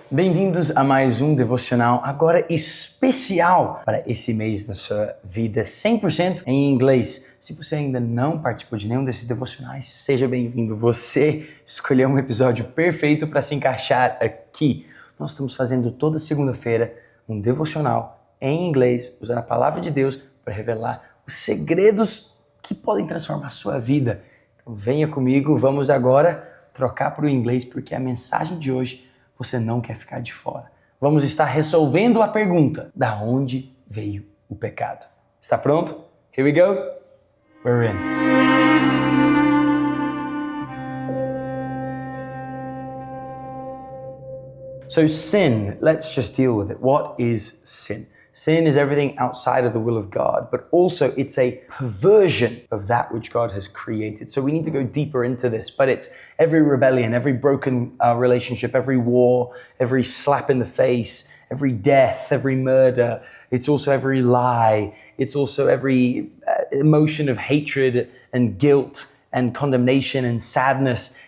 Bem-vindos a mais um Devocional, agora especial para esse mês da sua vida, 100% em inglês. Se você ainda não participou de nenhum desses devocionais, seja bem-vindo. Você escolheu um episódio perfeito para se encaixar aqui. Nós estamos fazendo toda segunda-feira um devocional em inglês, usando a palavra de Deus para revelar os segredos que podem transformar a sua vida. Então venha comigo, vamos agora trocar para o inglês, porque a mensagem de hoje você não quer ficar de fora. Vamos estar resolvendo a pergunta: da onde veio o pecado? Está pronto? Here we go. We're in. So sin, let's just deal with it. What is sin? Sin is everything outside of the will of God, but also it's a perversion of that which God has created. So we need to go deeper into this, but it's every rebellion, every broken relationship, every war, every slap in the face, every death, every murder. It's also every lie. It's also every emotion of hatred and guilt and condemnation and sadness,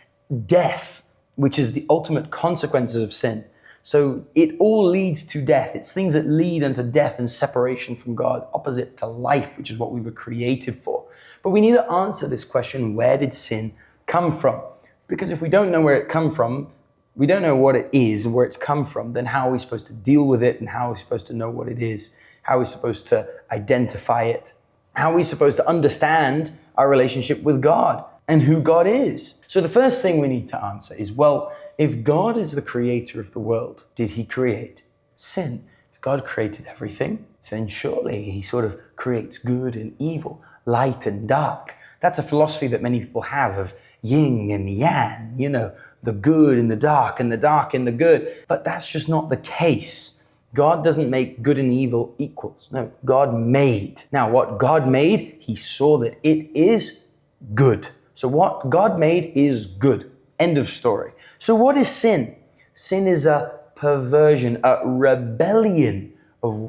death, which is the ultimate consequences of sin. So it all leads to death. It's things that lead unto death and separation from God, opposite to life, which is what we were created for. But we need to answer this question: where did sin come from? Because if we don't know where it come from, we don't know what it is, where it's come from, then how are we supposed to deal with it, and how are we supposed to know what it is? How are we supposed to identify it? How are we supposed to understand our relationship with God and who God is? So the first thing we need to answer is, well, if God is the creator of the world, did he create sin? If God created everything, then surely he sort of creates good and evil, light and dark. That's a philosophy that many people have of yin and yang, you know, the good and the dark and the good. But that's just not the case. God doesn't make good and evil equals. No, God made. Now, what God made, he saw that it is good. So what God made is good. End of story. So what is sin? Sin is a perversion, a rebellion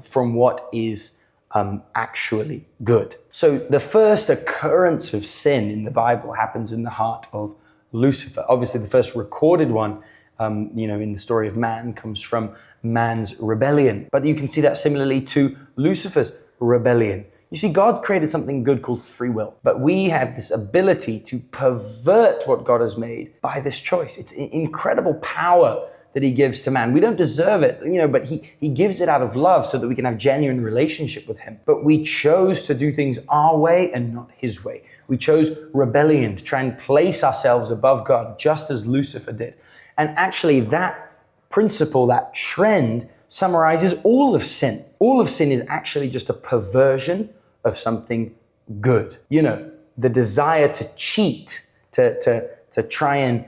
from what is actually good. So the first occurrence of sin in the Bible happens in the heart of Lucifer. Obviously, the first recorded one, in the story of man, comes from man's rebellion. But you can see that similarly to Lucifer's rebellion. You see, God created something good called free will, but we have this ability to pervert what God has made by this choice. It's incredible power that he gives to man. We don't deserve it, but he gives it out of love so that we can have genuine relationship with him. But we chose to do things our way and not his way. We chose rebellion to try and place ourselves above God, just as Lucifer did. And actually that principle, that trend, summarizes all of sin. All of sin is actually just a perversion of something good. The desire to cheat, to try and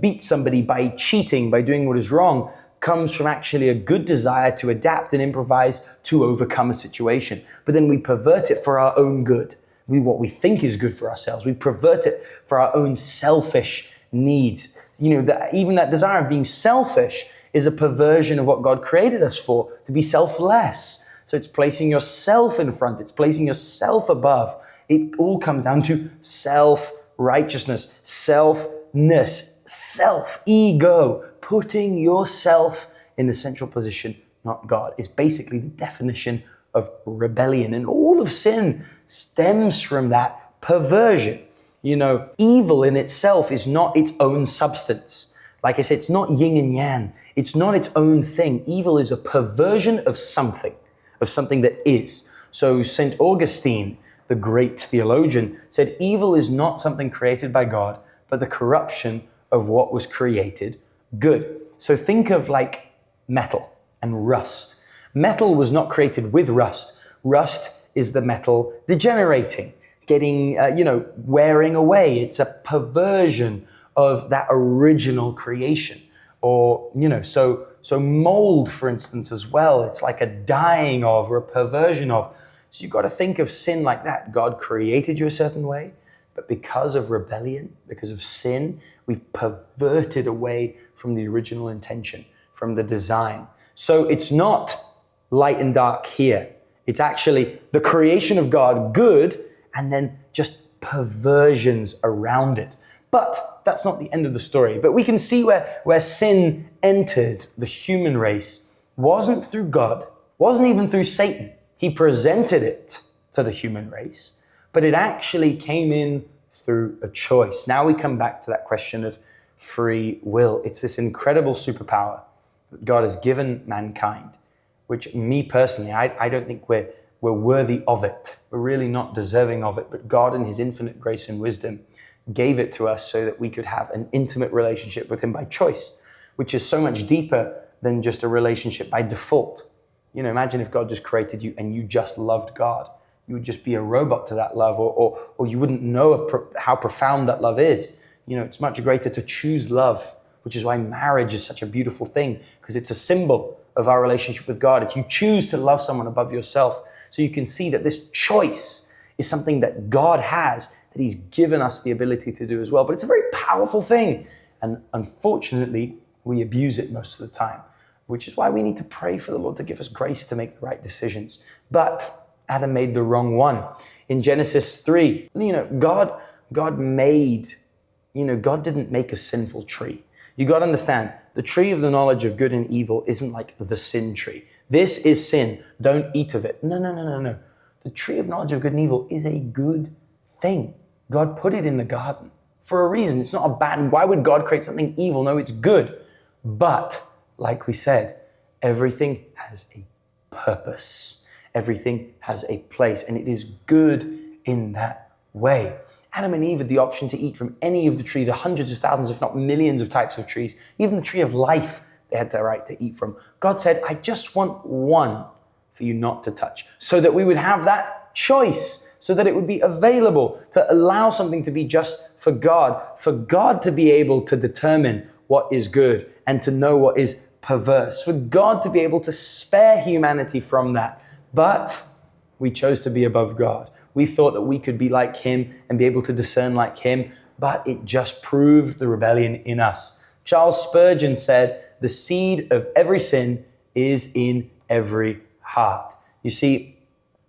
beat somebody by cheating, by doing what is wrong, comes from actually a good desire to adapt and improvise to overcome a situation. But then we pervert it for our own good. What we think is good for ourselves, we pervert it for our own selfish needs. Even that desire of being selfish is a perversion of what God created us for, to be selfless. So it's placing yourself in front, it's placing yourself above. It all comes down to self-righteousness, selfness, self-ego, putting yourself in the central position, not God, is basically the definition of rebellion. And all of sin stems from that perversion. Evil in itself is not its own substance. Like I said, it's not yin and yang. It's not its own thing. Evil is a perversion of something that is. So St. Augustine, the great theologian, said evil is not something created by God, but the corruption of what was created good. So think of like metal and rust. Metal was not created with rust. Rust is the metal degenerating, getting, wearing away. It's a perversion of that original creation. Or, so mold, for instance, as well, it's like a dying of or a perversion of. So you've got to think of sin like that. God created you a certain way, but because of rebellion, because of sin, we've perverted away from the original intention, from the design. So it's not light and dark here. It's actually the creation of God, good, and then just perversions around it. But that's not the end of the story. But we can see where sin entered the human race wasn't through God, wasn't even through Satan. He presented it to the human race, but it actually came in through a choice. Now we come back to that question of free will. It's this incredible superpower that God has given mankind, which me personally, I don't think we're worthy of it. We're really not deserving of it, but God in his infinite grace and wisdom gave it to us so that we could have an intimate relationship with him by choice, which is so much deeper than just a relationship by default. You know, imagine if God just created you and you just loved God. You would just be a robot to that love, or you wouldn't know how profound that love is. You know, it's much greater to choose love, which is why marriage is such a beautiful thing, because it's a symbol of our relationship with God. It's you choose to love someone above yourself. So you can see that this choice is something that God has, that he's given us the ability to do as well. But it's a very powerful thing. And unfortunately, we abuse it most of the time, which is why we need to pray for the Lord to give us grace to make the right decisions. But Adam made the wrong one. In Genesis 3, God didn't make a sinful tree. You got to understand, the tree of the knowledge of good and evil isn't like the sin tree. This is sin. Don't eat of it. No. The tree of knowledge of good and evil is a good thing. God put it in the garden for a reason. It's not a bad, why would God create something evil? No, it's good. But like we said, everything has a purpose. Everything has a place, and it is good in that way. Adam and Eve had the option to eat from any of the trees, the hundreds of thousands, if not millions of types of trees. Even the tree of life, they had the right to eat from. God said, I just want one for you not to touch, so that we would have that choice, so that it would be available to allow something to be just for God to be able to determine what is good and to know what is perverse, for God to be able to spare humanity from that. But we chose to be above God. We thought that we could be like him and be able to discern like him, but it just proved the rebellion in us. Charles Spurgeon said, the seed of every sin is in every heart. You see,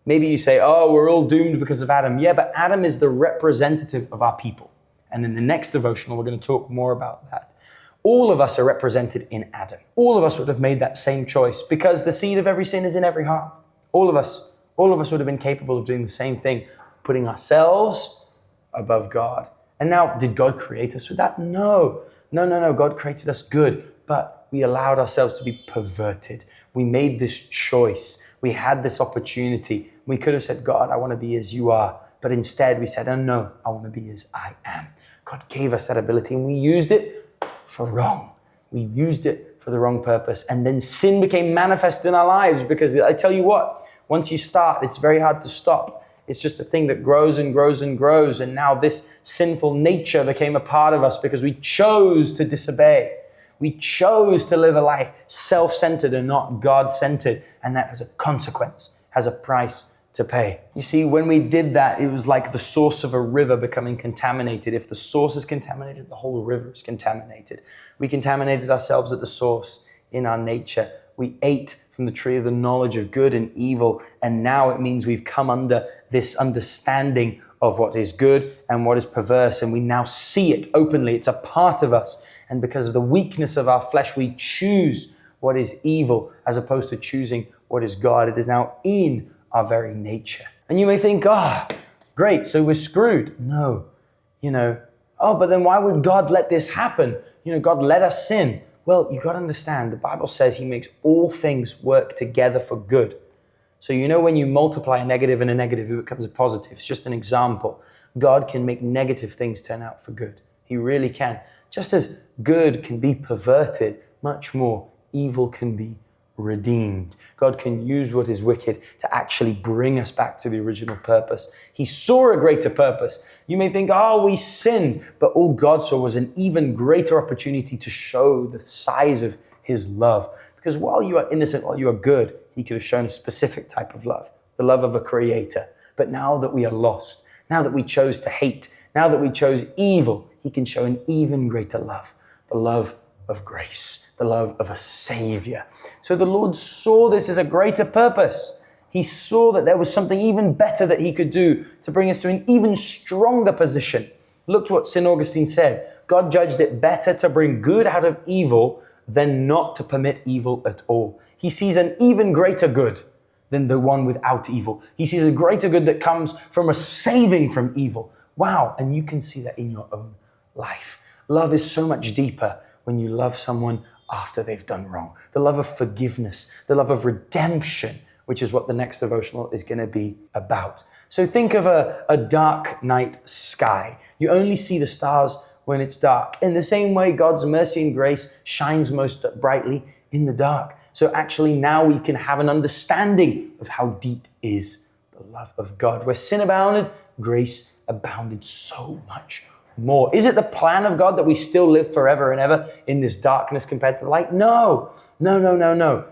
maybe you say, oh, we're all doomed because of Adam. Yeah, but Adam is the representative of our people. And in the next devotional, we're going to talk more about that. All of us are represented in Adam. All of us would have made that same choice because the seed of every sin is in every heart. All of us would have been capable of doing the same thing, putting ourselves above God. And now, did God create us with that? No. God created us good, but we allowed ourselves to be perverted. We made this choice. We had this opportunity. We could have said, God, I want to be as you are. But instead we said, oh no, I want to be as I am. God gave us that ability and we used it for wrong. We used it for the wrong purpose. And then sin became manifest in our lives because I tell you what, once you start, it's very hard to stop. It's just a thing that grows and grows and grows. And now this sinful nature became a part of us because we chose to disobey. We chose to live a life self-centered and not God-centered. And that has a consequence, has a price to pay. You see, when we did that, it was like the source of a river becoming contaminated. If the source is contaminated, the whole river is contaminated. We contaminated ourselves at the source in our nature. We ate from the tree of the knowledge of good and evil. And now it means we've come under this understanding of what is good and what is perverse. And we now see it openly. It's a part of us. And because of the weakness of our flesh, we choose what is evil as opposed to choosing what is God. It is now in our very nature. And you may think, great, so we're screwed. No, but then why would God let this happen? God let us sin. Well, you got to understand, the Bible says he makes all things work together for good. So when you multiply a negative and a negative, it becomes a positive. It's just an example. God can make negative things turn out for good. He really can. Just as good can be perverted, much more evil can be redeemed. God can use what is wicked to actually bring us back to the original purpose. He saw a greater purpose. You may think, we sinned, but all God saw was an even greater opportunity to show the size of his love. Because while you are innocent, while you are good, he could have shown a specific type of love, the love of a creator. But now that we are lost, now that we chose to hate, now that we chose evil, he can show an even greater love, the love of grace, the love of a savior. So the Lord saw this as a greater purpose. He saw that there was something even better that he could do to bring us to an even stronger position. Look what St. Augustine said. God judged it better to bring good out of evil than not to permit evil at all. He sees an even greater good than the one without evil. He sees a greater good that comes from a saving from evil. Wow, and you can see that in your own life. Love is so much deeper when you love someone after they've done wrong. The love of forgiveness, the love of redemption, which is what the next devotional is going to be about. So think of a dark night sky. You only see the stars when it's dark. In the same way, God's mercy and grace shines most brightly in the dark. So actually now we can have an understanding of how deep is the love of God. Where sin abounded, grace abounded so much more. Is it the plan of God that we still live forever and ever in this darkness compared to the light? No.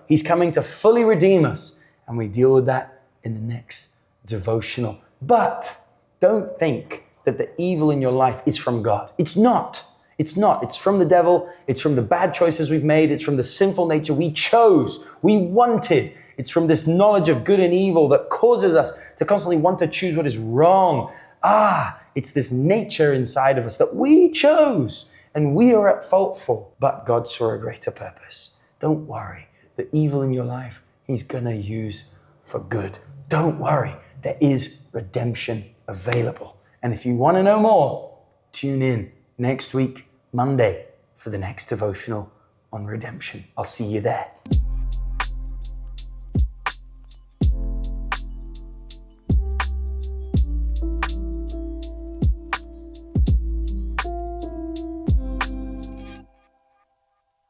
He's coming to fully redeem us, and we deal with that in the next devotional. But don't think that the evil in your life is from God. It's not. It's not. It's from the devil. It's from the bad choices we've made. It's from the sinful nature we chose, we wanted. It's from this knowledge of good and evil that causes us to constantly want to choose what is wrong. It's this nature inside of us that we chose and we are at fault for. But God saw a greater purpose. Don't worry. The evil in your life, He's going to use for good. Don't worry. There is redemption available. And if you want to know more, tune in next week, Monday, for the next devotional on redemption. I'll see you there.